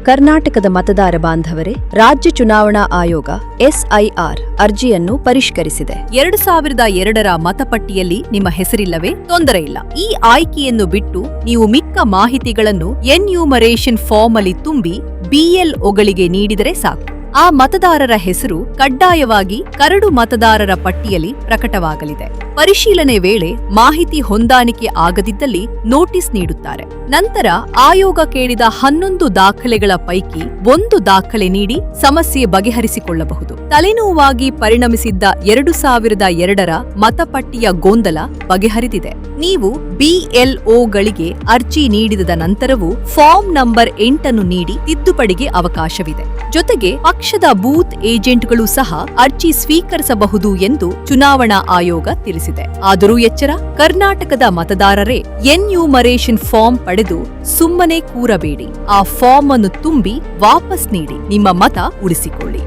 ಕರ್ನಾಟಕದ ಮತದಾರ ಬಾಂಧವರೇ, ರಾಜ್ಯ ಚುನಾವಣಾ ಆಯೋಗ ಎಸ್ಐಆರ್ ಅರ್ಜಿಯನ್ನು ಪರಿಷ್ಕರಿಸಿದೆ. 2002ರ ಮತಪಟ್ಟಿಯಲ್ಲಿ ನಿಮ್ಮ ಹೆಸರಿಲ್ಲವೇ? ತೊಂದರೆ ಇಲ್ಲ. ಈ ಆಯ್ಕೆಯನ್ನು ಬಿಟ್ಟು ನೀವು ಮಿಕ್ಕ ಮಾಹಿತಿಗಳನ್ನು ಎನ್ಯೂಮರೇಷನ್ ಫಾರ್ಮ್ ಅಲ್ಲಿ ತುಂಬಿ ಬಿಎಲ್ಒಗಳಿಗೆ ನೀಡಿದರೆ ಸಾಕು. ಆ ಮತದಾರರ ಹೆಸರು ಕಡ್ಡಾಯವಾಗಿ ಕರಡು ಮತದಾರರ ಪಟ್ಟಿಯಲ್ಲಿ ಪ್ರಕಟವಾಗಲಿದೆ. ಪರಿಶೀಲನೆ ವೇಳೆ ಮಾಹಿತಿ ಹೊಂದಾಣಿಕೆ ಆಗದಿದ್ದಲ್ಲಿ ನೋಟಿಸ್ ನೀಡುತ್ತಾರೆ. ನಂತರ ಆಯೋಗ ಕೇಳಿದ 11 ದಾಖಲೆಗಳ ಪೈಕಿ 1 ದಾಖಲೆ ನೀಡಿ ಸಮಸ್ಯೆ ಬಗೆಹರಿಸಿಕೊಳ್ಳಬಹುದು. ತಲೆನೋವಾಗಿ ಪರಿಣಮಿಸಿದ್ದ 2002ರ ಮತಪಟ್ಟಿಯ ಗೊಂದಲ ಬಗೆಹರಿದಿದೆ. ನೀವು ಬಿಎಲ್ಒಗಳಿಗೆ ಅರ್ಜಿ ನೀಡಿದ ನಂತರವೂ ಫಾರ್ಮ್ ನಂಬರ್ 8 ನೀಡಿ ತಿದ್ದುಪಡಿಗೆ ಅವಕಾಶವಿದೆ. ಜೊತೆಗೆ ಪಕ್ಷದ ಬೂತ್ ಏಜೆಂಟ್ಗಳು ಸಹ ಅರ್ಜಿ ಸ್ವೀಕರಿಸಬಹುದು ಎಂದು ಚುನಾವಣಾ ಆಯೋಗ ತಿಳಿಸಿದೆ. ಆದರೂ ಎಚ್ಚರ, ಕರ್ನಾಟಕದ ಮತದಾರರೇ ಎನ್ಯೂಮರೇಷನ್ ಫಾರ್ಮ್ ಪಡೆದು ಸುಮ್ಮನೆ ಕೂರಬೇಡಿ. ಆ ಫಾರ್ಮ್ ಅನ್ನು ತುಂಬಿ ವಾಪಸ್ ನೀಡಿ ನಿಮ್ಮ ಮತ ಉಳಿಸಿಕೊಳ್ಳಿ.